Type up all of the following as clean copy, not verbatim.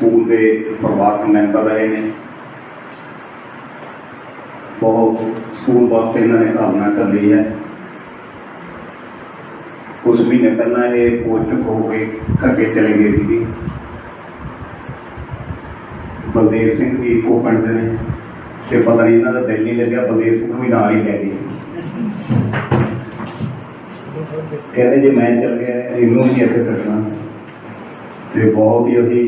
School के प्रवाहक member रहे हैं। बहुत स्कूल वास्ते इन्होंने भावना कर ली है। कुछ महीने पहला ये पोस्ट हो के अगे चले गए थे। बलदेव सिंह भी को पिंड ने तो पता नहीं इन्हों का दिल नहीं लग्या, बलदेव सिंह भी नाल ही लै गए। कहते जो मैं चल गया इनू नहीं इतने सकना। तो बहुत ही असी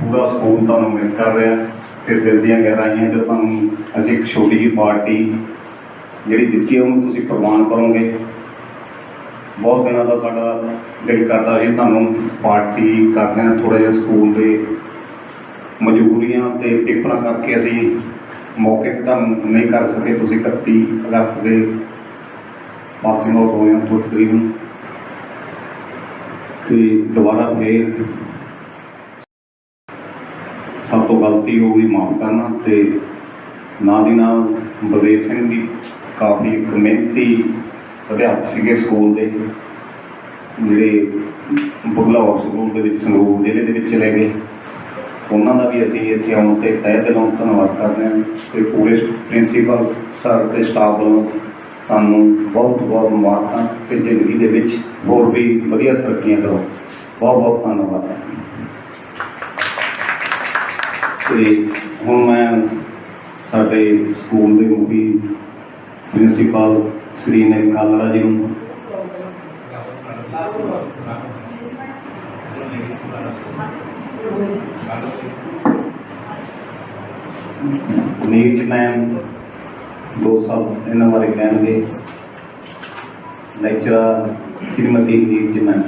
पूरा स्कूल तुहानू मिस कर रहे हैं। फिर दिल दी गहराइयां जो तुहानू असी एक छोटी जी पार्टी जी दी है उन्होंने तुसीं प्रवान करोगे। बहुत दिनों का साडा दिल करता है तुहानू पार्टी करते हैं। थोड़ा जिहा स्कूल के मजबूरियां ते पेपर करके असी मौके पर नहीं कर सके। तुसीं 31 अगस्त के पासिंग आउट होए हैं तकरीबन। तो दोबारा फिर सब तो गलती हो गई, माफ़ करना। तो नाल दी नाल बलदेव सिंह की काफ़ी मेहनती अध्यापक सीगे स्कूल के जिहड़े बुढ़लाहौर स्कूल के संगरूर जिले के चले गए। उन्होंने भी असी इतने आने से तय दिलों धन्यवाद करते हैं। तो पूरे प्रिंसीपल सर के स्टाफ वालों सानू बहुत बहुत मुबारक। तो जिंदगी के होर भी वधिया तरक्कियां करो। बहुत बहुत धन्यवाद। तो हुण मैं साडे स्कूल के मुखी प्रिंसीपल श्री नील कालड़ा जी नूं नीरज मैम 2 शब्द इन्होंने बारे कहेंगे। Lecturer Shrimati Neeraj ma'am.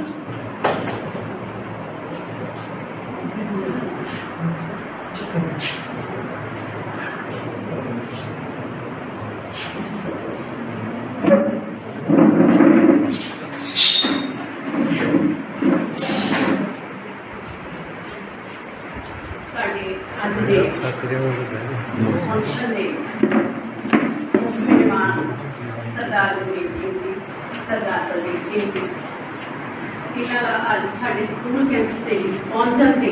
सरदार बलदेव सिंह जी, सरदार बलदेव सिंह जी जिन्होंने अज साढ़े स्कूल कैंपस के पहुंचने से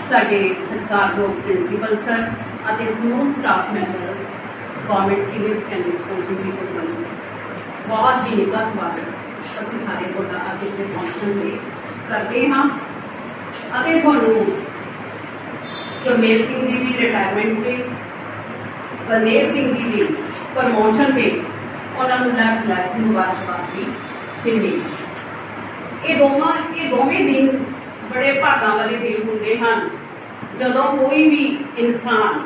साढ़े सत्कारयोग प्रिंसीपल सर और समूह staff member government senior secondary school duty को बहुत दिल का स्वागत असं सारे थोड़ा अगे से पहुंचने से करते हाँ। थानू गुरमेल सिंह जी की रिटायरमेंट से बलदेव सिंह जी की प्रमोशन पे उन्होंने लैक लैक मुबारकबाद भी दिंदी। ये दोवें दिन बड़े भागां वाले दिन होंगे हैं जदों कोई भी इंसान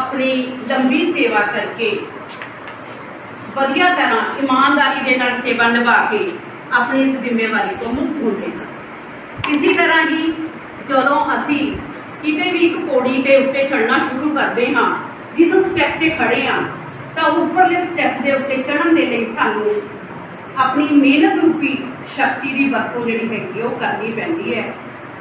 अपनी लंबी सेवा करके वधिया तरह ईमानदारी के नाल सेवा निभा के अपनी इस जिम्मेवारी को मुक्त होते हैं। इसी तरह ही जदों असी किते भी एक पौड़ी के उत्ते चढ़ना शुरू करते हाँ, जिस स्टैप से खड़े हाँ तो उपरले स्टैप के उत्ते चढ़न के लिए सानू अपनी मेहनत रूपी शक्ति की वरतों जी है करनी पैंदी है।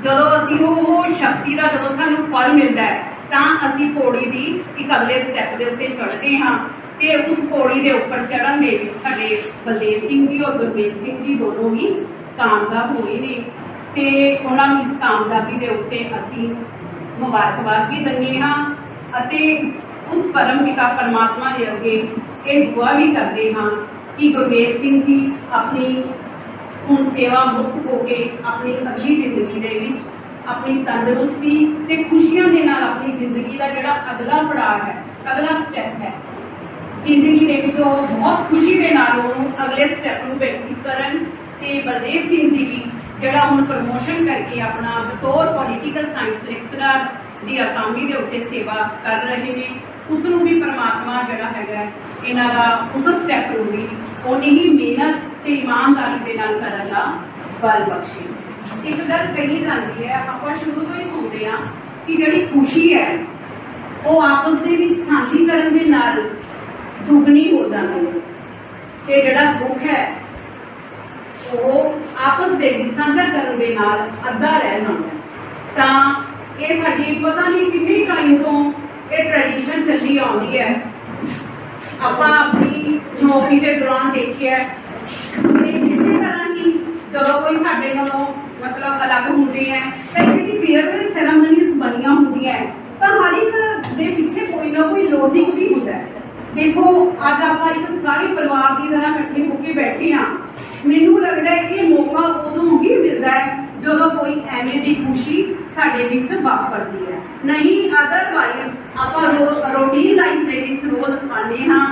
जदों असी वो शक्ति का जदों सानू फल मिलता है तो असी पौड़ी की एक अगले स्टैप के उत्ते चढ़ते हाँ। तो उस पौड़ी के उपर चढ़न के साडे बलदेव सिंह जी और गुरमेल सिंह जी दोनों ही कामयाब होए ने। तो उन्होंने इस कामयाबी के उत्ते असी मुबारकबाद भी दिंदे हाँ अते उस परम पिता परमात्मा के अगे ये दुआ भी करते हाँ कि गुरमेल सिंह जी अपनी हुण सेवा मुक्त होके अपनी अगली जिंदगी के विच अपनी तंदुरुस्ती ते खुशियां के नाल अपनी जिंदगी का जिहड़ा अगला पड़ाव है, अगला स्टैप है जिंदगी के विच बहुत खुशी के नाल उन्होंने अगले स्टैप में व्यतीत करन। ते बलदेव सिंह जी भी जिहड़ा हुण प्रमोशन करके अपना बतौर पॉलिटिकल साइंस लैक्चरर की असामी के उत्ते सेवा कर रहे हैं। उसनों भी परमात्मा जिहड़ा हैगा इन्हां दा उस स्टैप नूं भी उन्नी ही मेहनत ते ईमानदारी दे नाल करन दा बल बख्शे। एक गल कही जाती है आपां शुरू तो ही सुनते हैं कि जिहड़ी खुशी है वो आपस दे विच सांझी करन दे नाल दुगनी हो जाती है ते जिहड़ा दुख है वो आपस दे विच साझा करन दे नाल अद्धा रह जांदा। तां ये साडी पता नहीं कितनी टाइम तो ये ट्रेडिशन चली आती है। आपां अपनी नौकरी के दौरान देखिए इसी तरह ही जब कोई साडे नालों मतलब अलग होंदे हैं तो ਜਿਹੜੀ ਫੇਅਰਵੈਲ ਸੈਰਾਮਨੀਜ਼ ਬਣੀਆਂ ਹੁੰਦੀਆਂ ਹੈ ਤਾਂ ਹਰ ਇੱਕ ਦੇ ਪਿੱਛੇ ਕੋਈ ਨਾ ਕੋਈ ਲੌਜਿਕ ਵੀ ਹੁੰਦਾ ਹੈ। ਦੇਖੋ ਅੱਜ ਆਪਾਂ ਇੱਕ ਸਾਰੇ ਪਰਿਵਾਰ ਦੀ ਤਰ੍ਹਾਂ ਇਕੱਠੇ ਹੋ ਕੇ ਬੈਠੇ ਹਾਂ, ਮੈਨੂੰ ਲੱਗਦਾ ਹੈ ਕਿ ਇਹ ਮੌਕਾ ਉਦੋਂ ਹੀ ਮਿਲਦਾ ਹੈ ਜਦੋਂ ਕੋਈ ਐਵੇਂ ਦੀ ਖੁਸ਼ੀ ਸਾਡੇ ਵਿੱਚ ਵਾਪਰਦੀ ਹੈ। ਨਹੀਂ ਅਦਰਵਾਈਜ਼ ਆਪਾਂ ਰੂਟੀਨ ਲਾਈਫ ਦੇ ਵਿੱਚ ਰੋਜ਼ ਆਉਂਦੇ ਹਾਂ,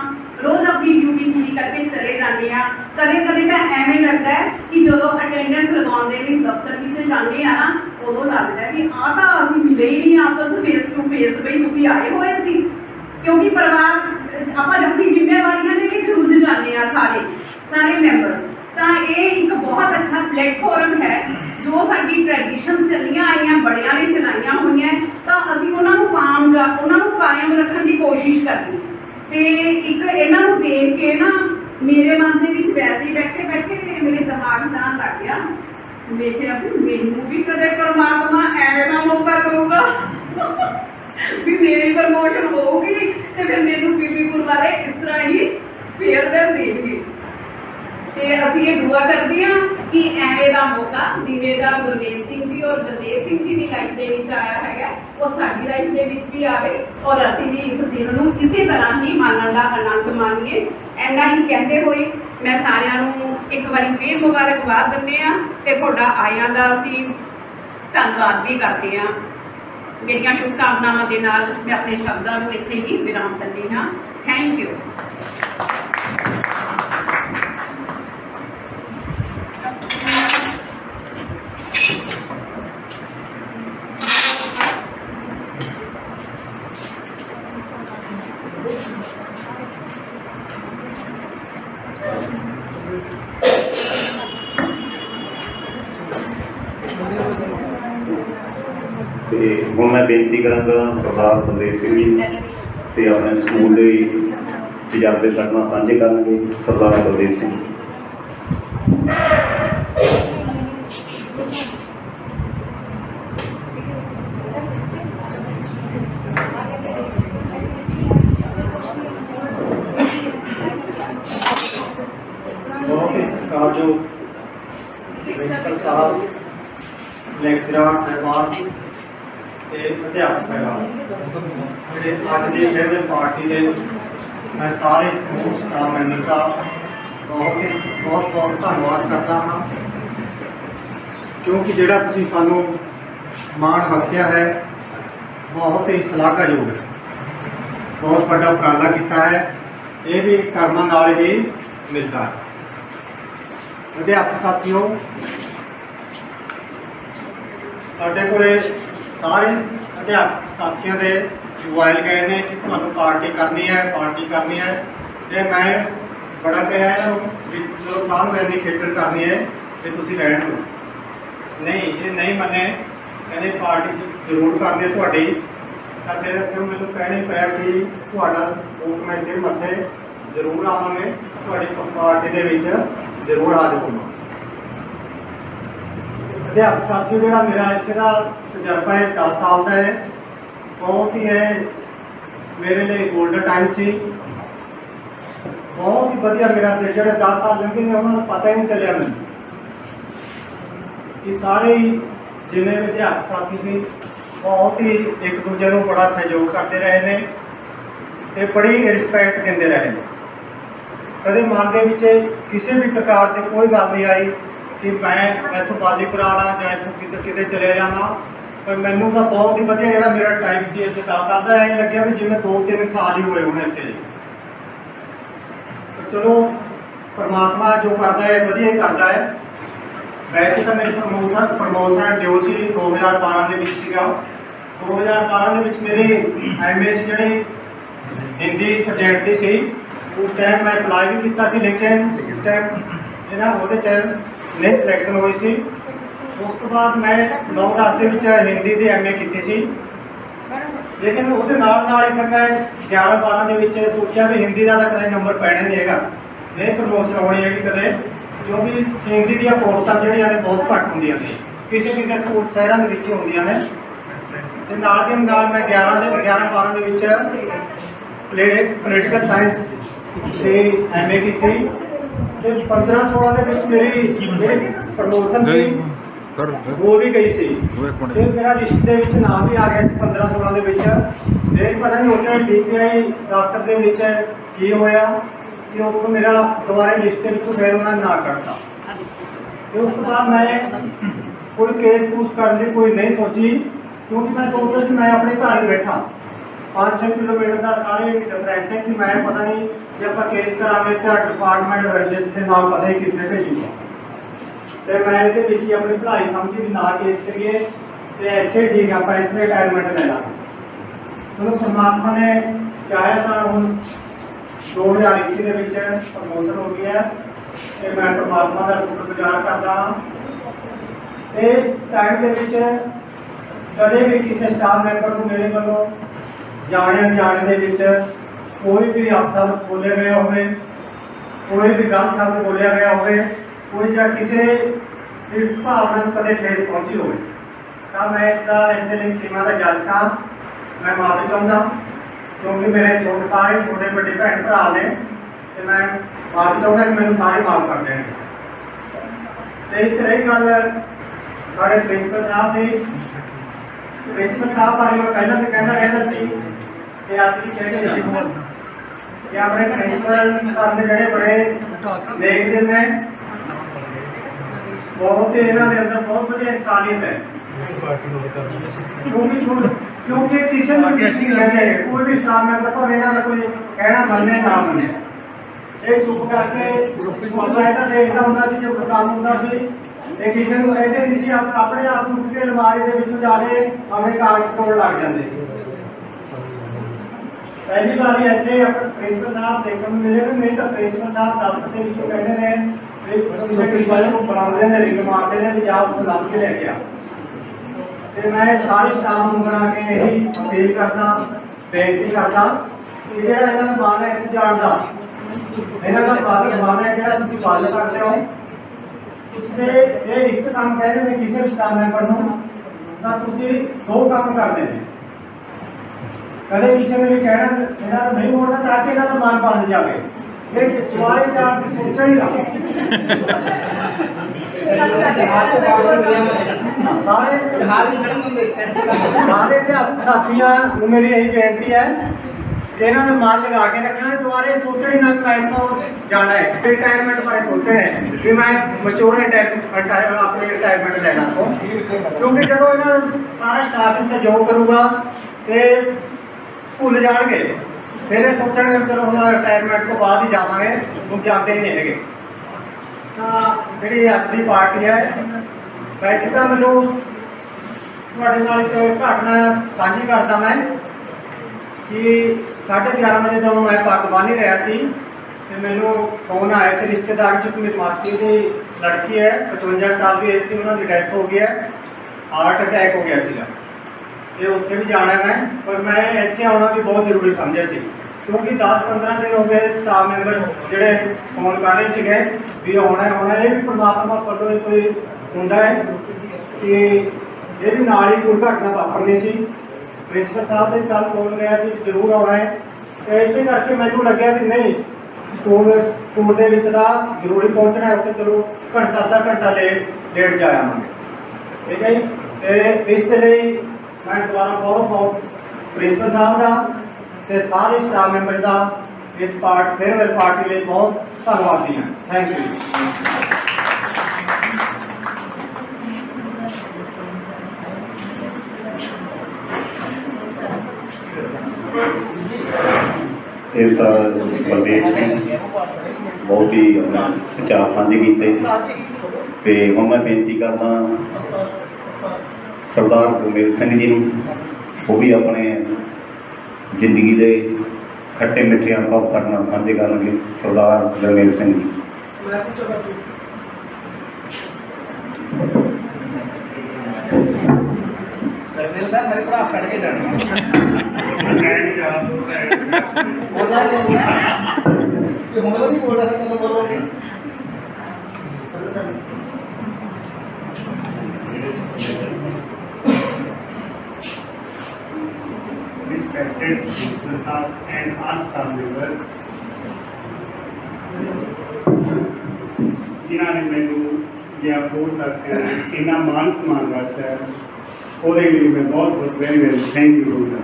रोज अपनी ड्यूटी पूरी करके चले जाते हैं। कदे कदे तो एवें लगता है कि जो अटेंडेंस लगाने दफ्तर में जाते हैं ना, उदों लगता है कि आ तो असीं मिले ही नहीं आपस फेस टू फेस, बई तुसीं आए हुए सी, क्योंकि परिवार आप अपनी जिम्मेवारियों के रुझ जाते हैं सारे मैंबर। तो ये एक बहुत अच्छा प्लेटफॉर्म है जो साडी ट्रैडिशन चलियां आईयां बड़ियां ने चलाइयां हुई हैं, तो असीं उन्होंने कायम रखने की कोशिश करते हैं। ਤੇ ਇੱਕ ਇਹਨਾਂ ਨੂੰ ਦੇਖ ਕੇ ਨਾ ਮੇਰੇ ਮਨ ਦੇ ਵਿੱਚ ਵੈਸੇ ਹੀ ਬੈਠੇ ਬੈਠੇ ਮੇਰੇ ਦਿਮਾਗ ਜਾਣ ਲੱਗ ਗਿਆ, ਦੇਖਿਆ ਵੀ ਮੈਨੂੰ ਵੀ ਕਦੇ ਪਰਮਾਤਮਾ ਐਵੇਂ ਦਾ ਮੌਕਾ ਦਊਗਾ ਵੀ ਮੇਰੀ ਪ੍ਰਮੋਸ਼ਨ ਹੋਊਗੀ ਤੇ ਫਿਰ ਮੈਨੂੰ ਪੀਪੀਪੁਰ ਵਾਲੇ ਇਸ ਤਰ੍ਹਾਂ ਹੀ ਫੇਅਰਵੈਲ ਦੇਣਗੇ। ਤੇ ਅਸੀਂ ਇਹ ਦੁਆ ਕਰਦੇ ਹਾਂ ਕਿ ਐਵੇਂ ਦਾ ਮੌਕਾ ਜਿਵੇਂ ਦਾ ਗੁਰਮੇਲ ਸਿੰਘ ਜੀ ਔਰ ਗੁਰਦੇਵ ਸਿੰਘ ਜੀ ਦੀ ਲਾਈਫ ਦੇ ਵਿੱਚ ਆਇਆ ਹੈਗਾ, ਉਹ ਸਾਡੀ ਲਾਈਫ ਦੇ ਵਿੱਚ ਵੀ ਆਵੇ ਔਰ ਅਸੀਂ ਵੀ ਇਸ ਦਿਨ ਨੂੰ ਇਸੇ ਤਰ੍ਹਾਂ ਹੀ ਮਾਣਨ ਦਾ ਆਨੰਦ ਮਾਣੀਏ। ਇੰਨਾ ਹੀ ਕਹਿੰਦੇ ਹੋਏ ਮੈਂ ਸਾਰਿਆਂ ਨੂੰ ਇੱਕ ਵਾਰੀ ਫੇਰ ਮੁਬਾਰਕਬਾਦ ਦਿੰਦੇ ਹਾਂ ਤੇ ਤੁਹਾਡਾ ਆਇਆਂ ਦਾ ਅਸੀਂ ਧੰਨਵਾਦ ਵੀ ਕਰਦੇ ਹਾਂ। ਮੇਰੀਆਂ ਸ਼ੁਭਕਾਮਨਾਵਾਂ ਦੇ ਨਾਲ ਮੈਂ ਆਪਣੇ ਸ਼ਬਦਾਂ ਨੂੰ ਇੱਥੇ ਹੀ ਵਿਰਾਮ ਦਿੰਦੀ ਹਾਂ। Thank you. ਤੇ ਹੁਣ ਮੈਂ ਬੇਨਤੀ ਕਰਾਂਗਾ ਸਰਦਾਰ ਬਲਦੇਵ ਸਿੰਘ ਜੀ ਤੇ ਆਪਣੇ ਸਕੂਲ ਦੇ ਤਜਰਬੇ ਸਾਡੇ ਨਾਲ ਸਾਂਝੇ ਕਰਨਗੇ। ਸਰਦਾਰ ਬਲਦੇਵ ਸਿੰਘ बहुत ही सरकार जो प्रिंसिपल साहब, ਲੈਕਚਰਰ ਸਾਹਿਬਾਨ ਤੇ ਅਧਿਆਪਕ ਸਾਹਿਬਾਨ ਜਿਹੜੇ ਅੱਜ ਦੀ ਫੇਅਰਵੈਲ ਪਾਰਟੀ ਦੇ ਮੈਂ ਸਾਰੇ ਸਮੂਹ ਸਟਾਫ ਮੈਂਬਰ ਦਾ ਬਹੁਤ ਧੰਨਵਾਦ ਕਰਦਾ ਹਾਂ, ਕਿਉਂਕਿ ਜਿਹੜਾ ਤੁਸੀਂ ਸਾਨੂੰ ਮਾਣ ਬਖਸ਼ਿਆ ਹੈ ਬਹੁਤ ਹੀ ਸ਼ਲਾਘਾਯੋਗ ਹੈ, ਬਹੁਤ ਵੱਡਾ ਉਪਰਾਲਾ ਕੀਤਾ ਹੈ। ਇਹ ਵੀ ਕਰਮਾਂ ਨਾਲ ਹੀ ਮਿਲਦਾ ਹੈ। ਅਧਿਆਪਕ ਸਾਥੀਓ, ਸਾਡੇ ਕੋਲੇ ਸਾਰੇ ਅਧਿਆਪਕ ਸਾਥੀਆਂ ਦੇ ਮੋਬਾਈਲ ਗਏ ਨੇ ਕਿ ਤੁਹਾਨੂੰ ਪਾਰਟੀ ਕਰਨੀ ਹੈ ਤੇ ਮੈਂ ਬੜਾ ਕਿਹਾ ਇਹਨਾਂ ਨੂੰ ਵੀ ਚਲੋ ਸਾਨੂੰ ਇੰਨੀ ਖੇਚਲ ਕਰਨੀ ਹੈ ਤੇ ਤੁਸੀਂ ਰਹਿਣ ਦਿਓ। ਨਹੀਂ, ਇਹ ਨਹੀਂ ਮੰਨੇ, ਕਹਿੰਦੇ ਪਾਰਟੀ ਜ਼ਰੂਰ ਕਰਨੀ ਹੈ ਤੁਹਾਡੀ। ਤਾਂ ਫਿਰ ਮੈਨੂੰ ਕਹਿਣਾ ਪਿਆ ਕਿ ਤੁਹਾਡਾ ਵੋਟ ਮੈਂ ਸਿਰ ਮੱਥੇ ਜ਼ਰੂਰ ਆਵਾਂਗੇ, ਤੁਹਾਡੀ ਪਾਰਟੀ ਦੇ ਵਿੱਚ ਜ਼ਰੂਰ ਹਾਜ਼ਰ ਹੋਵਾਂਗੇ। ਅਧਿਆਪਕ ਸਾਥੀਓ, ਜਿਹੜਾ ਮੇਰਾ ਇੱਥੇ ਦਾ ਤਜਰਬਾ ਹੈ 10 ਸਾਲ ਦਾ ਹੈ, ਬਹੁਤ ਹੀ ਹੈ ਮੇਰੇ ਲਈ ਗੋਲਡਨ ਟਾਈਮ ਸੀ। ਬਹੁਤ ਹੀ ਵਧੀਆ ਮੇਰਾ ਤੇ ਜਿਹੜੇ 10 ਸਾਲ ਲੰਘੇ ਨੇ ਉਹਨਾਂ ਨੂੰ ਪਤਾ ਹੀ ਨਹੀਂ ਚੱਲਿਆ ਮੈਨੂੰ ਕਿ ਸਾਰੇ ਜਿੰਨੇ ਵੀ ਅਧਿਆਪਕ ਸਾਥੀ ਸੀ ਬਹੁਤ ਹੀ ਇੱਕ ਦੂਜੇ ਨੂੰ ਬੜਾ ਸਹਿਯੋਗ ਕਰਦੇ ਰਹੇ ਨੇ ਤੇ ਬੜੀ ਰਿਸਪੈਕਟ ਦਿੰਦੇ ਰਹੇ ਨੇ। ਕਦੇ ਮਨ ਦੇ ਵਿੱਚ ਕਿਸੇ ਵੀ ਪ੍ਰਕਾਰ ਦੀ ਕੋਈ ਗੱਲ ਨਹੀਂ ਆਈ ਕਿ ਮੈਂ ਇੱਥੋਂ ਬਾਜੀ ਕਰਾਉਣਾ ਜਾਂ ਇੱਥੋਂ ਕਿਤੇ ਚਲੇ ਜਾਣਾ। ਪਰ ਮੈਨੂੰ ਤਾਂ ਬਹੁਤ ਹੀ ਵਧੀਆ ਜਿਹੜਾ ਮੇਰਾ ਟਾਈਮ ਸੀ ਇੱਥੇ 10 ਸਾਲ ਦਾ, ਐਂ ਲੱਗਿਆ ਵੀ ਜਿਵੇਂ 2-3 ਸਾਲ ਹੀ ਹੋਏ ਹੋਣੇ ਇੱਥੇ। ਚਲੋ ਪਰਮਾਤਮਾ ਜੋ ਕਰਦਾ ਹੈ ਵਧੀਆ ਹੀ ਕਰਦਾ ਹੈ। ਵੈਸੇ ਤਾਂ ਮੇਰੀ ਪ੍ਰਮੋਸ਼ਨ ਡਿਊ ਸੀ 2012 ਦੇ ਵਿੱਚ ਸੀਗਾ। 2012 ਦੇ ਵਿੱਚ ਮੇਰੀ ਐਮਏ ਸੀ ਜਿਹੜੀ ਹਿੰਦੀ ਸਬਜੈਕਟ ਦੀ ਸੀ। ਉਸ ਟਾਈਮ ਮੈਂ ਅਪਲਾਈ ਵੀ ਕੀਤਾ ਸੀ, ਲੇਕਿਨ ਇਸ ਟਾਈਮ ਉਹਦੇ 'ਚ ਨਹੀਂ ਸਿਲੈਕਸ਼ਨ ਹੋਈ ਸੀ। ਉਸ ਤੋਂ ਬਾਅਦ ਮੈਂ 9-10 ਦੇ ਵਿੱਚ ਹਿੰਦੀ ਦੀ ਐਮਏ ਕੀਤੀ ਸੀ, ਲੇਕਿਨ ਉਹਦੇ ਨਾਲ ਹੀ ਫਿਰ ਮੈਂ 11-12 ਦੇ ਵਿੱਚ ਸੋਚਿਆ ਵੀ ਹਿੰਦੀ ਦਾ ਤਾਂ ਕਦੇ ਨੰਬਰ ਪੈਣਾ ਨਹੀਂ ਹੈਗਾ, ਨਹੀਂ ਪ੍ਰਮੋਸ਼ਨ ਹੋਣੀ ਹੈਗੀ ਕਦੇ, ਕਿਉਂਕਿ ਹਿੰਦੀ ਦੀਆਂ ਪੋਸਟਾਂ ਜਿਹੜੀਆਂ ਨੇ ਬਹੁਤ ਘੱਟ ਹੁੰਦੀਆਂ ਨੇ, ਕਿਸੇ ਸਕੂਲ ਸ਼ਹਿਰਾਂ ਦੇ ਵਿੱਚ ਹੁੰਦੀਆਂ ਨੇ। ਅਤੇ ਨਾਲ ਦੀ ਨਾਲ ਮੈਂ 11-12 ਦੇ ਵਿੱਚ ਪੋਲੀਟੀਕਲ ਸਾਇੰਸ ਦੀ ਐਮਏ ਕੀਤੀ ਤੇ 15-16 ਦੇ ਵਿੱਚ ਮੇਰੀ ਪ੍ਰਮੋਸ਼ਨ ਸੀ। वो भी गई सी ਤੇ ਮੇਰਾ ਲਿਸਟ ਦੇ ਵਿੱਚ ਨਾਮ ਵੀ ਆ ਗਿਆ ਸੀ 15-16 ਦੇ ਵਿੱਚ ਤੇ ਪਤਾ ਨਹੀਂ ਉੱਥੇ DPI ਦਫ਼ਤਰ ਦੇ ਵਿੱਚ ਕੀ ਹੋਇਆ ਕਿ ਉਹ ਮੇਰਾ ਦੁਬਾਰਾ ਲਿਸਟ ਦੇ ਵਿੱਚੋਂ ਫਿਰ ਉਹਨਾਂ ਨੇ ਨਾ ਕੱਟਤਾ ਤੇ ਉਸ ਤੋਂ ਬਾਅਦ ਮੈਂ ਕੋਈ ਕੇਸ ਕੂਸ ਕਰਨ ਦੀ ਕੋਈ ਨਹੀਂ ਸੋਚੀ ਕਿਉਂਕਿ ਮੈਂ ਸੋਚਦਾ ਸੀ ਮੈਂ ਆਪਣੇ ਘਰ ਹੀ ਬੈਠਾ 5-6 ਕਿਲੋਮੀਟਰ ਦਾ ਸਾਰੇ ਡਿਫਰੈਂਸ ਹੈ ਕਿ ਮੈਂ ਪਤਾ ਨਹੀਂ ਜੇ ਆਪਾਂ ਕੇਸ ਕਰਾਂਗੇ ਤਾਂ ਡਿਪਾਰਟਮੈਂਟ ਰਜਿਸਟਰ ਦੇ ਨਾਲ ਪਤਾ ਹੀ ਕਿੱਥੇ ਭੇਜੂਗਾ ਤੇ ਮੈਂ ਇਹਦੇ ਵਿੱਚ ਹੀ ਆਪਣੀ ਪੜ੍ਹਾਈ ਸਮਝੀ ਵੀ ਨਾ ਕੇਸ ਕਰੀਏ ਤੇ ਇੱਥੇ ਠੀਕ ਆਪਾਂ ਇੱਥੇ ਰਿਟਾਇਰਮੈਂਟ ਲੈ ਲਾਂਗੇ ਚਲੋ ਪਰਮਾਤਮਾ ਨੇ ਚਾਹਿਆ ਤਾਂ ਹੁਣ 2021 ਦੇ ਵਿੱਚ ਪ੍ਰਮੋਸ਼ਨ ਹੋ ਗਈ ਹੈ ਤੇ ਮੈਂ ਪਰਮਾਤਮਾ ਦਾ ਸ਼ੁਕਰਗੁਜ਼ਾਰ ਕਰਦਾ ਹਾਂ ਇਸ ਟਾਈਮ ਦੇ ਵਿੱਚ ਕਦੇ ਵੀ ਕਿਸੇ ਸਟਾਫ ਮੈਂਬਰ ਨੂੰ ਮੇਰੇ ਵੱਲੋਂ ਜਾਣੇ ਅਣਜਾਣੇ ਦੇ ਵਿੱਚ ਕੋਈ ਵੀ ਅਫਸਰ ਬੋਲੇ ਗਏ ਹੋਵੇ ਕੋਈ ਵੀ ਗਲਤ ਸ਼ਬਦ ਬੋਲਿਆ ਗਿਆ ਹੋਵੇ ਕੋਈ ਜਾਂ ਕਿਸੇ ਦੀ ਭਾਵਨਾ ਨੂੰ ਕਦੇ ਠੇਸ ਪਹੁੰਚੀ ਹੋਵੇ ਤਾਂ ਮੈਂ ਇਸ ਦੇ ਲਈ ਖਿਮਾ ਦਾ ਜੱਜ ਹਾਂ ਮੈਂ ਮਾਫੀ ਚਾਹੁੰਦਾ ਕਿਉਂਕਿ ਮੇਰੇ ਸਾਰੇ ਛੋਟੇ ਵੱਡੇ ਭੈਣ ਭਰਾ ਨੇ ਤੇ ਮੈਂ ਮਾਫੀ ਚਾਹੁੰਦਾ ਕਿ ਮੈਨੂੰ ਸਾਰੇ ਮਾਫ ਕਰ ਦੇਣ ਤੇ ਇੱਕ ਰਹੀ ਗੱਲ ਸਾਡੇ ਪ੍ਰਿੰਸੀਪਲ ਸਾਹਿਬ ਦੀ ਪ੍ਰਿੰਸੀਪਲ ਸਾਹਿਬ ਬਾਰੇ ਮੈਂ ਪਹਿਲਾਂ ਵੀ ਕਹਿੰਦਾ ਰਹਿੰਦਾ ਸੀ ਕਿ ਆਖਰੀ ਕਹਿੰਦੇ ਸੀ ਕਿ ਆਪਣੇ ਪ੍ਰਿੰਸੀਪਲ ਸਾਹਿਬ ਦੇ ਜਿਹੜੇ ਬੜੇ ਨੇਕ ਦਿਲ ਨੇ बहुत ही इन्होंने अंदर बहुत बड़ी इंसानियत है क्योंकि किसी भी डिस्ट्रिक्ट रहने कोई भी स्टाफ मेंबर तो इन्हों का कोई कहना मन्ने ना मन्ने ये चुप करके रहता देखता होंगे सी जो काम होंगे सी ते किसी को कहते नहीं सी अपने आप उठ के अलमारी के विचों जाके अपने कागज तोड़ लग जाते पहली बार इतने प्रिंसिपल साहब देखने को मिले नहीं तो प्रिंसिपल साहब दफ्तर के विचों कहते हैं किसी टीचर को बुलाते हैं रिंग मारते हैं कि जाओ उसको लभ के लेके आओ मैं सारे स्टाफ को बना के यही अपील करता बेनती करता कि जो इन्हों का मान है इतने जान का इन्हों का मान है जो तुम पाल करते हो उससे ये एक काम कहते हैं किसी भी स्टाफ मैंबर को तुम दो काम करते हैं कदे किसी ने भी कहना इन्हों को नहीं बोलना ताकि इन्हों का मान बन जाए तुम्हारे चार सोचा ही सारे साथियों मेरी यही बेनती है इन्होंने मान लगा के रखना तुम्हारे सोचने ना मैं तो जाना है रिटायरमेंट बारे सोचना है कि मैं मच्योर अपने रिटायरमेंट लेना तो क्योंकि जो इन्होंने सारा स्टाफ इसका जॉब करूँगा तो भूल जाएंगे फिर सोचा चलो हम रिटायरमेंट तो बाद ही जावे हम जाते ही नहीं है जी अज की पार्टी है वैसे तो मैं एक घटना साझी करता मैं कि 11:30 बजे जो मैं पग बन ही रहा थी तो मैनू फोन आया से रिश्तेदार च मेरी मासी की लड़की है 55 साल की एज से उन्होंने डैथ हो गई है हार्ट अटैक हो गया सीगा तो उत्थे भी जाना मैं पर मैं इतने आना भी बहुत जरूरी समझा सी क्योंकि 10-15 दिन हो गए स्टाफ मैंबर जोड़े फोन कर रहे थे भी आना ये भी परमात्मा वालों कोई होंगे कि ये भी नाल ही कोई घटना वापरनी सी प्रिंसिपल साहब ने कल फोन गया सी जरूर आना है तो इस करके मैनू लग्या कि नहीं स्कूल के जरूरी पहुँचना है तो चलो घंटा अद्धा घंटा लेट जावांगे ठीक है जी इसलिए मैं दोबारा बहुत प्रिंसिपल साहब का ते सारे स्टाफ मैंबर का इस फेयरवेल पार्टी लिए बहुत धन्यवादी हैं थैंक यू इस बलदेव सिंह बहुत ही विचार साझे किए हम मैं बेनती करदा सरदार गुरमेल सिंह जी वो भी अपने जिंदगी के खट्टे मिठे अनुभव साढ़े नाल साझे करनगे सरदार Gurmel Singh ji Respected principal staff and all staff members, जिन्होंने मैनू ਜਾਂ ਬੋਲ ਸਕਦੇ ਹੋ ਇੰਨਾ ਮਾਨ ਸਨਮਾਨ ਕਰਦਾ ਹੈ ਉਹਦੇ ਲਈ ਮੈਂ ਬਹੁਤ ਬਹੁਤ ਵੈਰੀ ਵੈਰੀ ਥੈਂਕ ਯੂ ਬੋਲਦਾ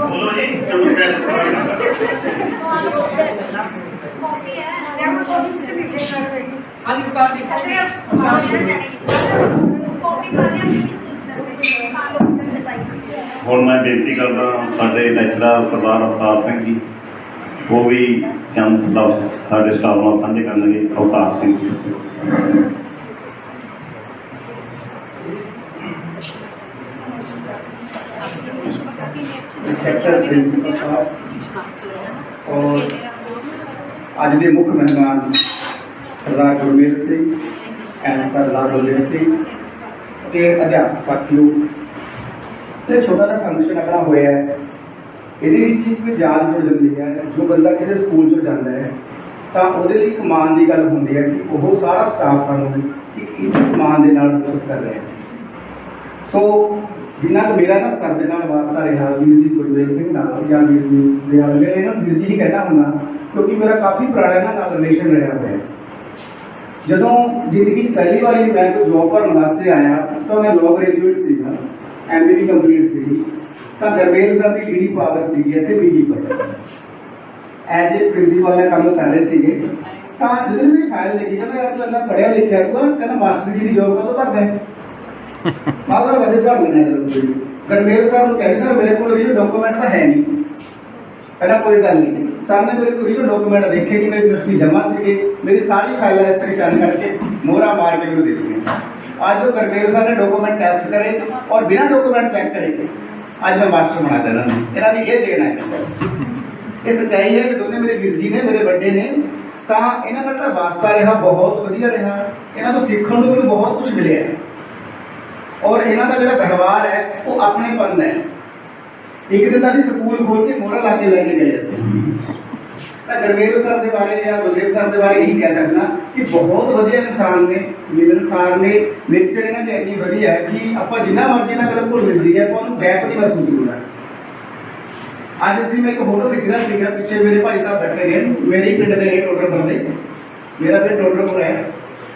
बोलो जी ਹੁਣ ਮੈਂ ਬੇਨਤੀ ਕਰਦਾ ਸਾਡੇ ਲੈਕਚਰਰ ਸਰਦਾਰ ਅਵਤਾਰ ਸਿੰਘ ਜੀ, ਉਹ ਵੀ ਚੰਦ ਲਫ਼ਜ਼ ਸਾਡੇ ਸਟਾਫ ਨਾਲ ਸਾਂਝੇ ਕਰਨਗੇ। ਅਵਤਾਰ ਸਿੰਘ ਜੀ। इंस्पेक्टर प्रिंसिपल साहब और ਅੱਜ ਦੇ ਮੁੱਖ ਮਹਿਮਾਨ ਸਰਦਾਰ ਗੁਰਮੇਲ ਸਿੰਘ ਐਂਡ ਸਰਦਾਰ ਬਲਦੇਵ ਸਿੰਘ ਤੇ ਅਧਿਆਪਕ ਸਾਥੀਓ, ਇਹ ਛੋਟਾ ਜਿਹਾ ਫੰਕਸ਼ਨ ਆਪਣਾ ਹੋਇਆ ਹੈ। ਇਹਦੇ ਵਿੱਚ ਇੱਕ ਯਾਦ ਜੁੜ ਜਾਂਦੀ ਹੈ। ਜੋ ਬੰਦਾ ਕਿਸੇ ਸਕੂਲ 'ਚ ਜਾਂਦਾ ਹੈ ਤਾਂ ਉਹਦੇ ਲਈ ਇੱਕ ਮਾਣ ਦੀ ਗੱਲ ਹੁੰਦੀ ਹੈ ਕਿ ਉਹ ਸਾਰਾ ਸਟਾਫ ਸਾਨੂੰ ਇੱਕ ਮਾਣ ਦੇ ਨਾਲ ਮਦਦ ਕਰ ਰਿਹਾ ਹੈ। ਸੋ ਜਿਨ੍ਹਾਂ ਤੋਂ ਮੇਰਾ ਨਾ ਸਰ ਦੇ ਨਾਲ ਵਾਸਤਾ ਰਿਹਾ, ਵੀਰ ਜੀ ਗੁਰਮੇਲ ਸਿੰਘ ਨਾਲ ਜਾਂ ਵੀਰ ਜੀ ਦੇ ਨਾਲ, ਮੇਰੇ ਇਹਨਾਂ ਵੀਰ ਜੀ ਹੀ ਕਹਿਣਾ ਹੁੰਦਾ ਕਿਉਂਕਿ ਮੇਰਾ ਕਾਫੀ ਪੁਰਾਣਾ ਇਹਨਾਂ ਨਾਲ ਰਿਲੇਸ਼ਨ ਰਿਹਾ ਹੋਇਆ ਹੈ। ਜਦੋਂ ਜ਼ਿੰਦਗੀ 'ਚ ਪਹਿਲੀ ਵਾਰੀ ਮੈਂ ਕੋਈ ਜੋਬ ਕਰਨ ਵਾਸਤੇ ਆਇਆ, ਉਸ ਤੋਂ ਮੈਂ ਲਾਅ ਗ੍ਰੈਜੂਏਟ ਸੀਗਾ, MBA ਵੀ ਕੰਪਲੀਟ ਸੀ, ਤਾਂ ਗਰਮੇਲ ਸਰ ਦੀ ਡੀਡੀ ਪਾਵਰ ਸੀਗੀ ਇੱਥੇ BG ਪਰ ਐਜ ਏ ਪ੍ਰਿੰਸੀਪਲ ਦਾ ਕੰਮ ਕਰ ਰਹੇ ਸੀਗੇ। ਤਾਂ ਜਦੋਂ ਮੇਰੀ ਫਾਈਲ ਦੇਖੀ ਕਹਿੰਦਾ ਯਾਰ ਤੂੰ ਇੰਨਾ ਪੜ੍ਹਿਆ ਲਿਖਿਆ ਤੂੰ, ਕਹਿੰਦਾ ਮਾਸਟਰ ਜੀ ਦੀ ਜੋਬ ਕਦੋਂ ਭਰਦਾ ਹੈ? ਮਾਗਰ ਵੈਸੇ ਭਰ ਲੈਣਾ। ਗਰਮੇਲ ਸਾਹਿਬ ਨੂੰ ਕਹਿੰਦੇ ਸਰ ਮੇਰੇ ਕੋਲ ਰੀਜਨਲ ਡਾਕੂਮੈਂਟ ਤਾਂ ਹੈ ਨਹੀਂ। ਕਹਿੰਦਾ ਕੋਈ ਗੱਲ ਨਹੀਂ, ਸਰ ਨੇ ਮੇਰੇ ਕੋਲ ਰੀਜਨਲ ਡਾਕੂਮੈਂਟ ਦੇਖੇ ਕਿ ਮੇਰੀ ਯੂਨੀਵਰਸਿਟੀ ਜਮ੍ਹਾਂ ਸੀਗੇ, ਮੇਰੀ ਸਾਰੀ ਫਾਈਲਾਂ ਇਸ ਤਰ੍ਹਾਂ ਸੈਂਡ ਕਰਕੇ ਮੋਹਰਾ ਮਾਰ ਕੇ ਮੈਨੂੰ ਦੇ ਦਿੱਤੀਆਂ। ਅੱਜ ਉਹ ਗਰਮੇਲ ਸਾਹਿਬ ਨੇ ਡਾਕੂਮੈਂਟ ਟੈਸਟ ਕਰੇ ਔਰ ਬਿਨਾਂ ਡਾਕੂਮੈਂਟ ਚੈੱਕ ਕਰੇ ਅੱਜ ਮੈਂ ਮਾਸਟਰ ਬਣਾ ਦੇਣਾ। ਇਹਨਾਂ ਦੀ ਇਹ ਦੇਣਾ ਹੈ, ਇਹ ਸੱਚਾਈ ਹੈ ਕਿ ਦੋਨੇ ਮੇਰੇ ਵੀਰ ਜੀ ਨੇ, ਮੇਰੇ ਵੱਡੇ ਨੇ। ਤਾਂ ਇਹਨਾਂ ਨਾਲ ਤਾਂ ਵਾਸਤਾ ਰਿਹਾ, ਬਹੁਤ ਵਧੀਆ ਰਿਹਾ। ਇਹਨਾਂ ਤੋਂ ਸਿੱਖਣ ਨੂੰ ਮੈਨੂੰ ਬਹੁਤ ਕੁਝ ਮਿਲਿਆ ਔਰ ਇਹਨਾਂ ਦਾ ਜਿਹੜਾ ਵਿਵਹਾਰ ਹੈ ਉਹ ਆਪਣੇਪਨ ਹੈ। ਇੱਕ ਦਿਨ ਅਸੀਂ ਸਕੂਲ ਖੋਲ ਕੇ ਮੋਹਰਾ ਲਾ ਕੇ ਲੈ ਕੇ ਗਏ ਤਾਂ ਗਰਮੇਲ ਸਰ ਦੇ ਬਾਰੇ ਜਾਂ ਬਲਦੇਵ ਸਰ ਦੇ ਬਾਰੇ ਇਹੀ ਕਹਿ ਸਕਦਾ ਕਿ ਬਹੁਤ ਵਧੀਆ ਇਨਸਾਨ ਨੇ, ਮਿਲਣਸਾਰ ਨੇ, ਨੇਚਰ ਇਹਨਾਂ ਦੀ ਇੰਨੀ ਵਧੀਆ ਹੈ ਕਿ ਆਪਾਂ ਜਿੰਨਾ ਮਰਜ਼ੀ ਨਾਲ ਗੱਲ ਭੁੱਲ ਮਿਲਦੀ ਹੈ ਆਪਾਂ ਉਹਨੂੰ ਗੈਪ ਨਹੀਂ ਮਹਿਸੂਸ ਹੁੰਦਾ। ਅੱਜ ਅਸੀਂ ਮੈਂ ਇੱਕ ਫੋਟੋ ਖਿੱਚ ਰਿਹਾ ਸੀਗਾ, ਪਿੱਛੇ ਮੇਰੇ ਭਾਈ ਸਾਹਿਬ ਬੈਠੇ ਨੇ, ਮੇਰੇ ਹੀ ਪਿੰਡ ਦੇ ਨੇ ਟੋਡਰਪੁਰ ਦੇ, ਮੇਰਾ ਪਿੰਡ ਟੋਡਰਪੁਰ ਹੈ।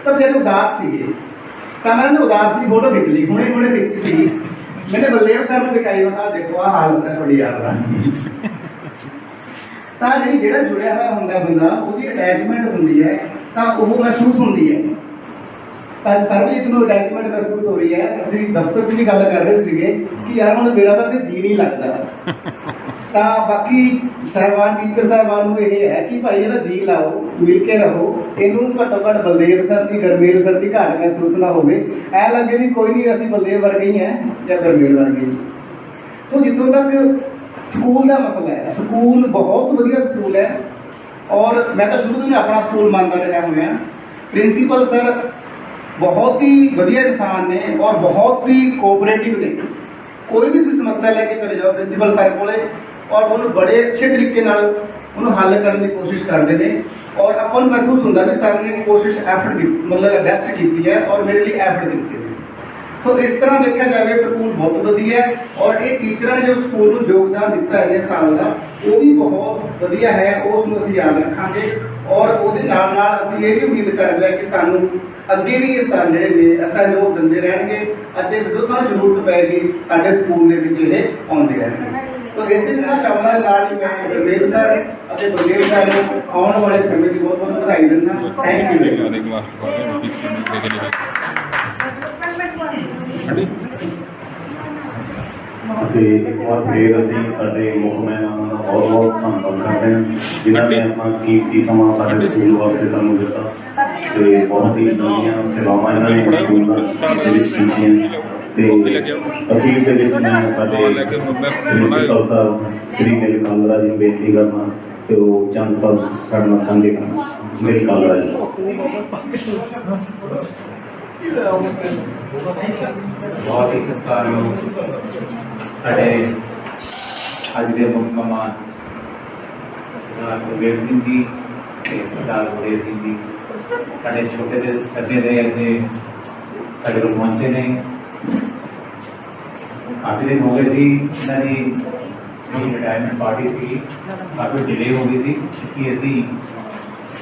ਤਾਂ ਜਦੋਂ ਉਦਾਸ ਸੀਗੇ ਤਾਂ ਮੈਂ ਉਦਾਸ ਦੀ ਫੋਟੋ ਖਿੱਚ ਲਈ, ਹੁਣੇ ਖਿੱਚੀ ਸੀ। मैंने बलदेव सर ने दिखाई बता देखो आ हाल है थोड़ी याद का ਤਾਂ ਜਿਹੜਾ ਜੁੜਿਆ ਹੋਇਆ ਹੁੰਦਾ ਬੰਦਾ ਉਹਦੀ ਅਟੈਚਮੈਂਟ ਹੁੰਦੀ ਹੈ ਤਾਂ ਉਹ ਮਹਿਸੂਸ ਹੁੰਦੀ ਹੈ। ਤਾਂ ਸਰਬਜੀਤ ਨੂੰ ਅਟੈਚਮੈਂਟ ਮਹਿਸੂਸ ਹੋ ਰਹੀ ਹੈ। ਅਸੀਂ ਦਫ਼ਤਰ 'ਚ ਵੀ ਗੱਲ ਕਰ ਰਹੇ ਸੀਗੇ ਕਿ ਯਾਰ ਹੁਣ ਮੇਰਾ ਤਾਂ ਜੀ ਨਹੀਂ ਲੱਗਦਾ। ਤਾਂ ਬਾਕੀ ਸਾਹਿਬਾਨ ਟੀਚਰ ਸਾਹਿਬਾਨ ਨੂੰ ਇਹ ਹੈ ਕਿ ਭਾਈ ਇਹਦਾ ਜੀ ਲਾਓ, ਮਿਲ ਕੇ ਰਹੋ, ਇਹਨੂੰ ਘੱਟੋ ਘੱਟ ਬਲਦੇਵ ਸਰ ਦੀ ਗਰਮੇਲ ਸਰ ਦੀ ਘਾਟ ਮਹਿਸੂਸ ਨਾ ਹੋਵੇ। ਐ ਲੱਗੇ ਵੀ ਕੋਈ ਨਹੀਂ ਅਸੀਂ ਬਲਦੇਵ ਵਰਗੇ ਹੀ ਹੈ ਜਾਂ ਗਰਮੇਲ ਵਰਗੇ। ਸੋ ਜਿੱਥੋਂ ਤੱਕ ਸਕੂਲ ਦਾ ਮਸਲਾ ਹੈ, ਸਕੂਲ ਬਹੁਤ ਵਧੀਆ ਸਕੂਲ ਹੈ ਔਰ ਮੈਂ ਤਾਂ ਸ਼ੁਰੂ ਤੋਂ ਹੀ ਆਪਣਾ ਸਕੂਲ ਮੰਨਦਾ ਰਿਹਾ ਹੋਇਆ। ਪ੍ਰਿੰਸੀਪਲ ਸਰ ਬਹੁਤ ਹੀ ਵਧੀਆ ਇਨਸਾਨ ਨੇ ਔਰ ਬਹੁਤ ਹੀ ਕੋਆਪਰੇਟਿਵ ਨੇ। ਕੋਈ ਵੀ ਤੁਸੀਂ ਸਮੱਸਿਆ ਲੈ ਕੇ ਚਲੇ ਜਾਓ ਪ੍ਰਿੰਸੀਪਲ ਸਰ ਕੋਲੇ ਔਰ ਉਹਨੂੰ ਬੜੇ ਅੱਛੇ ਤਰੀਕੇ ਨਾਲ ਉਹਨੂੰ ਹੱਲ ਕਰਨ ਦੀ ਕੋਸ਼ਿਸ਼ ਕਰਦੇ ਨੇ ਔਰ ਆਪਾਂ ਨੂੰ ਮਹਿਸੂਸ ਹੁੰਦਾ ਵੀ ਸਰ ਨੇ ਕੋਸ਼ਿਸ਼ ਐਫਰਟ ਕੀਤੀ, ਮਤਲਬ ਬੈਸਟ ਕੀਤੀ ਹੈ ਔਰ ਮੇਰੇ ਲਈ ਐਫਰਟ ਕੀਤੀ ਹੈ। तो इस तरह देखा जाए स्कूल बहुत वधिया है और ये टीचर ने जो स्कूल में योगदान दिता है इन्ने साल का वो भी बहुत वधिया है। उसमें असीं याद रखांगे और उसदे नाल नाल असीं ये भी उम्मीद करते हैं कि सानू अगे भी ये साल जिहड़े ने सहयोग दिंदे रहणगे अते जदों सानू जरूरत पैगी साडे स्कूल दे विच इह आउंदे रहणगे। तो इसे बिना शब्दां दे नाल ही मैं गुरमेल सर अते बलदेव सर नूं आउण वाले समय दी बहुत बहुत बधाई दिंदा। Thank you. ਅਤੇ ਔਰ ਫਿਰ ਅਸੀਂ ਸਾਡੇ ਮੁੱਖ ਮਹਿਮਾਨਾਂ ਦਾ ਬਹੁਤ ਬਹੁਤ ਧੰਨਵਾਦ ਕਰਦੇ ਹਾਂ ਜਿਨ੍ਹਾਂ ਨੇ ਆਪਣਾ ਕੀਮਤੀ ਸਮਾਂ ਸਾਡੇ ਸਕੂਲ ਵਾਸਤੇ ਸਾਨੂੰ ਦਿੱਤਾ ਅਤੇ ਬਹੁਤ ਹੀ ਨਵੀਆਂ ਸੇਵਾਵਾਂ ਇਹਨਾਂ ਨੇ ਸਕੂਲ ਦੇ ਵਿੱਚ ਕੀਤੀਆਂ। ਅਤੇ ਅਖੀਰ ਦੇ ਵਿੱਚ ਮੈਂ ਸਾਡੇ ਪ੍ਰਿੰਸੀਪਲ ਸਾਹਿਬ ਸ਼੍ਰੀ ਮੇਰੀ ਕਾਲਰਾ ਜੀ ਨੂੰ ਬੇਨਤੀ ਕਰਨਾ ਅਤੇ ਉਹ ਚੰਦ ਸਾਹਿਬ ਸਾਡੇ ਨਾਲ ਸਾਂਝੇ ਕਰਨਾ। ਮੇਰੀ ਕਾਲਰਾ ਜੀ। बहुत ही सत्कारयोग साढ़े अज के मुख मेहमान सरदार गुरमेल सिंह जी सरदार बलदेव सिंह जी साढ़े छोटे सदे ने इतने साढ़े को पहुँचे ने काफ़ी दिन हो गए सी इन्हों की रिटायरमेंट पार्टी सी काफ़ी डिले हो गई सी, इसलिए असी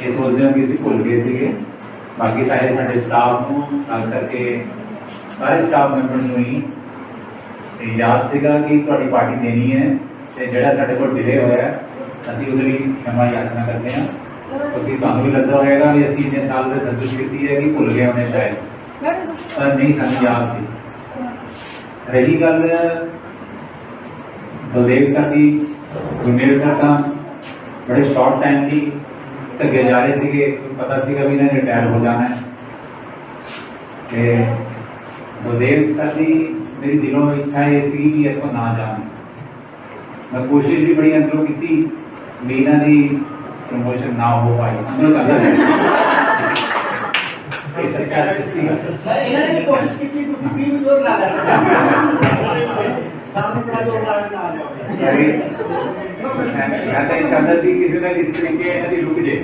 ये सोचते हो कि असी भुल गए थे। बाकी सारे साढ़े स्टाफ को खास करके सारे स्टाफ मैंबर को ही ते याद सीगा कि तुहाडी पार्टी देनी है, तो जिहड़ा साढ़े को डिले होया असी उसके लिए क्षमा याचना करते हैं, क्योंकि तुहानूं भी लगता होगा भी असी इन्ने साल से सर्विस की है कि भुल गए होने शायद, पर नहीं सानूं याद सी। रही गल बलदेव सर की, गुरमेल सर का बड़े शॉर्ट टाइम की धगे जा रहे थे, पता सीगा भी इन्हें रिटायर हो जाना है। बलदेव सर की मेरी दिलों इच्छा ये सी कि इतों ना जान, मैं कोशिश भी बड़ी अंदरों की भी इन्हों की प्रमोशन ना हो पाई अंदरों करता चाहता सी किसी ना किसी तरीके रुक जाए,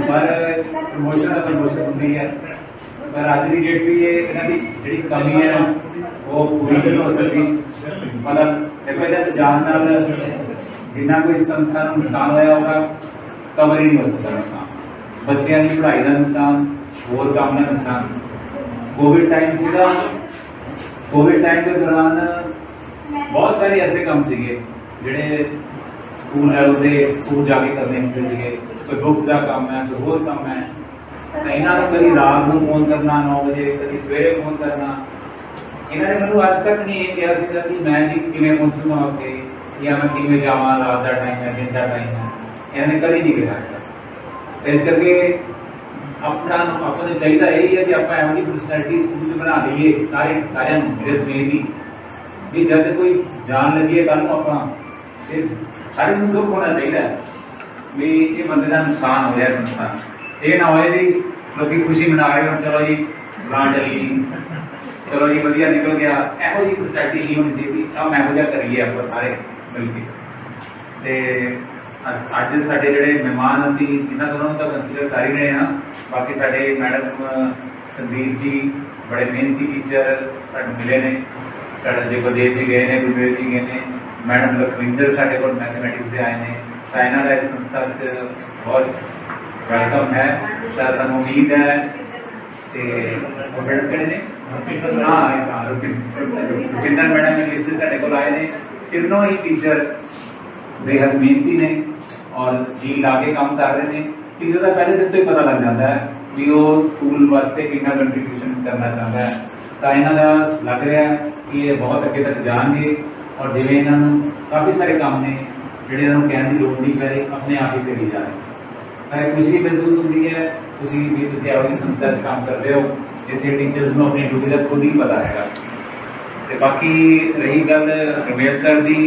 पर प्रमोशन का प्रमोशन होती है। पर अज की डेट भी ये इन्हों की जी कमी है वो पूरी नहीं हो सकती। मतलब देखो इधर जान नाल जिन्ना कोई संस्था को नुकसान होया होगा कवर ही नहीं हो सकता नुकसान, बच्चों की पढ़ाई का नुकसान, होर काम का नुकसान। कोविड टाइम सीगा, कोविड टाइम के दौरान बहुत सारे ऐसे काम सीगे जिहड़े स्कूल लेवल पे स्कूल जाके करने चाहिए, कोई बुक्स का काम है, कोई होर काम है, तो इन्होंने कभी रात को फोन करना 9 बजे, कभी सवेरे फोन करना। इन्होंने मैं आज तक नहीं ये कहा सीगा कि मैं जी किवें पहुंचूंगा उत्थे या मैं किवें जावां, रात का टाइम है, दिन का टाइम है, इन्होंने कभी नहीं कहा। तो इस करके अपना अपने चाहिए यही है कि आप एवं पर्सनैलिटी स्कूल बना लीए सारे सारे मेरे समेत ही भी जब कोई जान लगी है कल आप हर एक दुख होना चाहिए भी ये बंदे का नुकसान हो रहा संस्था, ये ना होए भी लोग खुशी मना रहे हो चलो जी प्लान चली जी, चलो जी वधिया निकल गया, एहो जी सोसाइटी नहीं होनी चाहिए। हम एहो जिहा करिए आप सारे मिलके। अज साडे जिहड़े मेहमान असी इन्हां दोनों तो कंसीडर कर ही रहे हैं। बाकी साडे मैडम संदीप जी बड़े मेहनती टीचर साडे मिले ने, साडे जी बलदेव जी गए ने, गुरमेल जी गए ने, मैडम लखविंदर साडे कोल मैथमैटिक्स से आए हैं, तो इन्हां दा इस संस्था बहुत वेलकम है। तो सानूं उम्मीद है तो मैडम कहने ने हाँ रुपिंदर मैडम इंग्लिश से साडे कोल आए ने, तीनों ही टीचर बेहद मेहनती ने और जी ला के काम कर रहे हैं। टीचर का पहले दिन तो ही पता लग जाता है भी वो स्कूल वास्ते कितना कंट्रीब्यूशन करना चाहता है। तो इन्हों का लग रहा है कि ये बहुत अगे तक जाएंगे और जिमें इन्हों काफ़ी सारे काम ने जोड़े इन्होंने कहने की लोड़ नहीं पै रही, अपने आप ही करी जा रहे। कुछ भी महसूस होती है भी एवं संस्था काम करते हो जिसे टीचर्स को अपनी ड्यूटी का खुद ही पता है। तो बाकी रही गल गुरमेल सर की,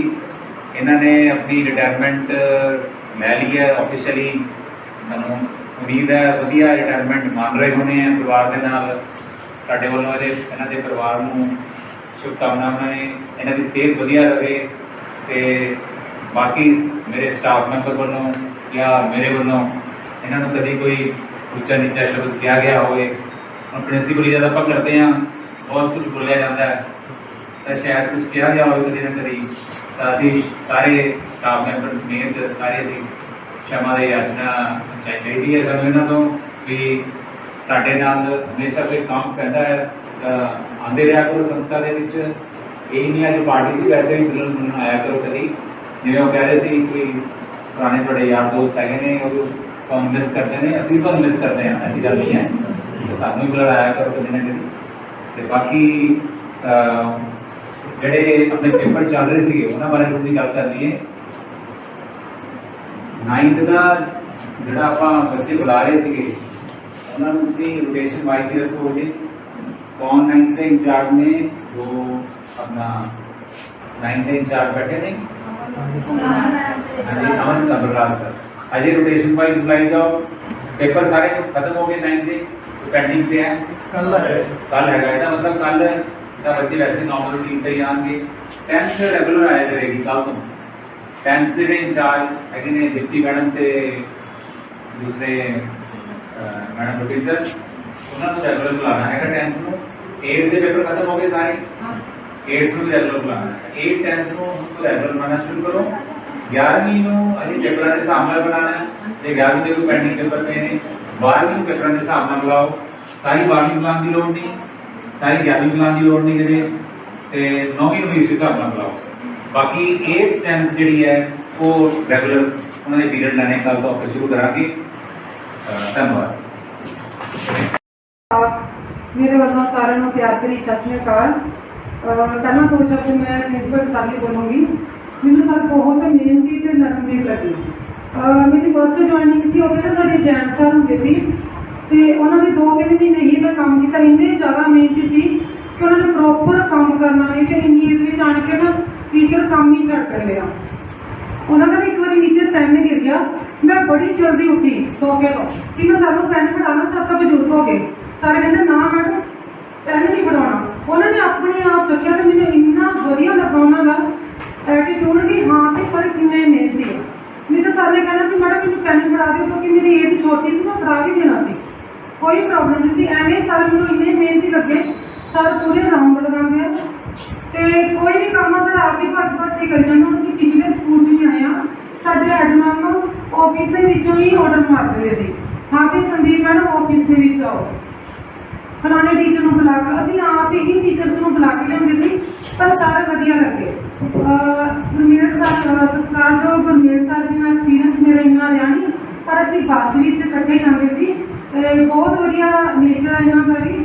इन्होंने अपनी रिटायरमेंट लै ली है ऑफिशियली, मैं उम्मीद है वधिया रिटायरमेंट मान रहे होने हैं परिवार के नाल। साडे वालों इन्हों के परिवार को शुभकामनावां ने, इन्हों की सेहत वधिया रहे। तो बाकी मेरे स्टाफ मैंबर वालों या मेरे वालों इन्हों कभी कोई ऊंचा नीचा शब्द किया गया हो, प्रिंसीपली जब आप करते हैं बहुत कुछ बोलिया जाता है, तो शायद कुछ किया गया हो कभी ना कभी, तो अभी सारे स्टाफ मैंबर समेत सारे अभी क्षमा की याचना चाहिए है सर इन्हों तो भी साढ़े नाल हमेशा कोई काम पैदा है आते रहा करो संस्था के यही नहीं है जो पार्टी से वैसे भी मिलन आया करो कभी, जिवें वो कह रहे थे कोई पुराने थोड़े यार दोस्त है तो मिस करते हैं, असं भी बहुत मिस करते हैं, ऐसी गल नहीं है, तो सानू भी बुलाया करो कभी ना कभी। तो बाकी ਜਿਹੜੇ अपने पेपर चल रहे थे उन्होंने बारे तुम गल कर लीए। 9th का जोड़ा आप बच्चे बुला रहे थे उन्होंने रोटेशन वाइज ही रखो जी, कौन 9th के इंचार्ज ने जो अपना 9th के इंचार्ज बैठे ने अमन कबरलाल सर, अजय रोटेशन वाइज बुलाई जाओ। पेपर सारे खत्म हो गए 9th के, पेंडिंग पे है कल है मतलब कल तो बच्चे वैसे नॉर्मल रूटीन पर ही आएंगे। 10th रेगुलर आया करेगी कल तो 10th के इंचार्ज है ने डिप्टी मैडम से दूसरे मैडम रुपिंदर उन्होंने रेगुलर बुलाना है 10th को। 8th के पेपर खत्म हो गए सारे, 8th ਨੂੰ ਰੈਗੂਲਰ ਬਣਾਉਣਾ ਹੈ। 8 10th ਨੂੰ उसको ਰੈਗੂਲਰ ਬਣਾਉਣਾ ਸ਼ੁਰੂ ਕਰੋ। 11ਵੀਂ ਨੂੰ ਅਸੀਂ ਪੇਪਰਾਂ ਦੇ ਹਿਸਾਬ ਨਾਲ ਬਣਾਉਣਾ ਹੈ ਤੇ 11ਵੀਂ ਦੇ ਕੋਈ ਪੈਂਡਿੰਗ ਪੇਪਰ ਪਏ ਨੇ 12ਵੀਂ ਨੂੰ ਪੇਪਰਾਂ ਦੇ ਹਿਸਾਬ ਨਾਲ ਬੁਲਾਓ। ਸਾਰੀ 12ਵੀਂ ਬੁਲਾਉਣ ਦੀ ਲੋੜ ਨਹੀਂ, ਸਾਰੀ 11ਵੀਂ ਬੁਲਾਉਣ ਦੀ ਲੋੜ ਨਹੀਂ ਕਿਤੇ, ਤੇ 9ਵੀਂ ਨੂੰ ਵੀ ਇਸ ਹਿਸਾਬ ਨਾਲ ਬੁਲਾਓ। ਬਾਕੀ 8th 10th ਜਿਹੜੀ ਹੈ ਉਹ ਰੈਗੂਲਰ ਉਹਨਾਂ ਦੇ ਪੀਰੀਅਡ ਲੈਣੇ ਕੱਲ੍ਹ ਤੋਂ ਆਪਾਂ ਸ਼ੁਰੂ ਕਰਾਂਗੇ। ਧੰਨਵਾਦ। मेरे वालों सारे प्यार भरी सत श्री अकाल। पहला दो शब्द मैं प्रिंसिपल सर की बोलूँगी। मैंने सर बहुत मेहनती तो नरम दिल लगी। मेरी फस्ट ज्वाइनिंग सी उहदे ना साडे जैन सर होंदे सी ते उन्हां दे 2-3 महीने ही मैं काम किया। इन्ने ज़्यादा मेहनती सी कि उन्होंने प्रॉपर काम करना नहीं कि इन्नी एज में आन के ना टीचर काम ही छड्ड कर लिया। उन्होंने एक बार नीचे पेन गिर गया, मैं बड़ी जल्दी उठी सोफे तो कि मैं सर को पेन पढ़ाना, सब तो बजुर्ग हो गए। सारे कहते ना मैडम पेन नहीं पढ़ाना। उन्होंने अपने आप चुकिया तो मैंने इन्ना वधिया लगा उन्होंने एटीट्यूड कि हाँ कि सर किन्ने मेहनती है। नहीं तो सर ने कहना सी मैडम मैंने पेन पढ़ा दो क्योंकि मेरी एज छोटी सी, मैं पढ़ा भी देना सी, कोई प्रॉब्लम नहीं सी। एवं सर मैंने इन्ने मेहनती लगे। सर पूरे राउंड लगाते हैं तो कोई भी काम सर आप ही भज के करी जाते। हम पिछले स्कूल भी आए हैं, साढ़े हैड मैम ऑफिस के ही ऑर्डर मारते थे हाँ भी संदीप मैडम ऑफिस के आओ, फलाने टीचर को बुला के असीं आप ही टीचर्स को बुला के लियाते सी। पर सारे वधिया लगे। गुरमेल सर सत्कार जो गुरमेल सर जी का एक्सपीरियंस मेरा इन्ना रहा नहीं, पर असीं बस विच इकट्ठे जाते सी। बहुत वधिया नेचर है इन्हां दा भी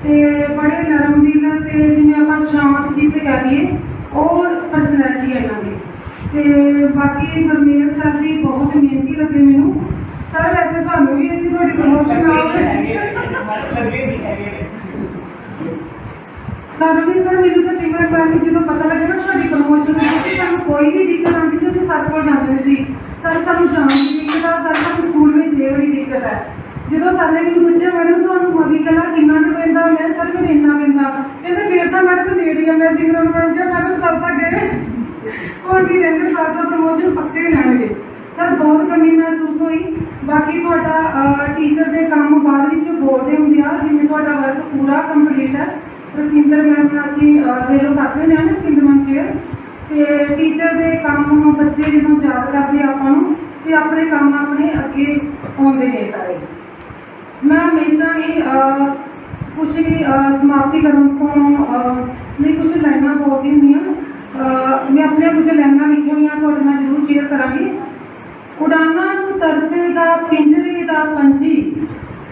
ते बड़े नरम दिल ते जिवें आपां शांत जी ते कह दईए और परसनैलिटी है इन्हां दी। ते बाकी गुरमेल सर जी बहुत मेहनती लगे मैनूं। सर वैसे सानूं भी असीं तुहाडी प्रमोशन सानूं भी सर मैनूं तो सिमरन मैम जी जो पता लगे ना तुहाडी प्रमोशन होई सानूं कोई भी दिक्कत आती सी असीं सर कोल जांदे सी। सर सानूं जाण दी दिक्कत आ, सर सानूं स्कूल में ये बड़ी दिक्कत है। जो सर ने मैंने पूछा मैडम तुहानूं मवी कला किन्ना कुछ पैंदा, मैं सर मैंने इन्ना पैंदा कहते फिर तो मैडम नेड़ी है। मैं सिमरन मैम क्या मैडम सर तक गए और भी रहते सर का प्रमोशन पक्के ही लैणगे। सर बहुत कमी महसूस हुई। बाकी तुहाडा टीचर के काम बाद विच बोलते होंदे आ जिवें तुहाडा वर्क पूरा कंप्लीट है। रविंदर मैम असीं दिलों करते हुंदे आ ना रविंदर मैम चेयर ते टीचर के काम बच्चे जो याद करते आपां नूं ते अपने काम अपने अगे आउंदे ने सारे। मैं हमेशा ही कुछ भी समाप्ति करन तो लिए कुछ लाइनां बोलती हुंदी हां। मैं अपने कुछ लाइनां लिखी हुई तुहाडे नाल जरूर शेयर करांगी। उड़ाना नूं तरसेगा पिंजरे दा पंछी,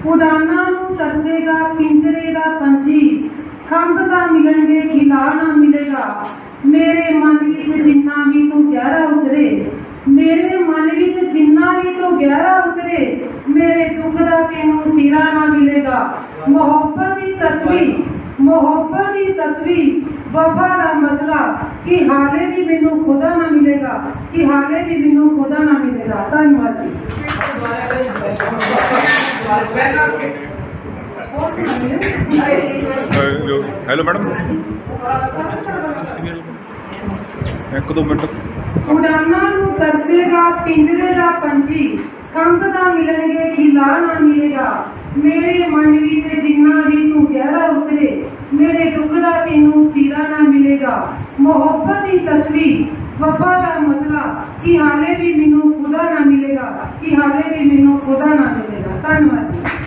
उड़ाना नूं तरसेगा पिंजरे दा पंछी, खंभ दा मिलणगे खिला ना मिलेगा। मेरे मन विच जिन्ना भी तू गहरा उतरे, मेरे मन विच जिन्ना भी तू गहरा उतरे, मेरे दुख दा तैनूं सिरा ना मिलेगा। मोहब्बत दी तस्वीर, मोहब्बत दी तस्वीर, वफा दा मसला कि हाले भी मैनूं खुदा ना मिलेगा, कि हाले भी मैनूं खुदा ना मिलेगा। धन्यवाद जी। हेलो मैडम, एक दो मिनट। उड़ाना नूं तरसेगा पिंजरे दा पंछी, खंभ दा मिलणगे खिला ना मिलेगा। मेरे मन विच जिन्ना भी तू गहरा उतरे, मेरे दुख दा तैनूं सिरा ना मिलेगा। मोहब्बत दी तस्वीर, वफा दा मसला कि हाले भी मैनूं खुदा ना मिलेगा, कि हाले भी मैनूं खुदा ना मिलेगा। धन्यवाद जी।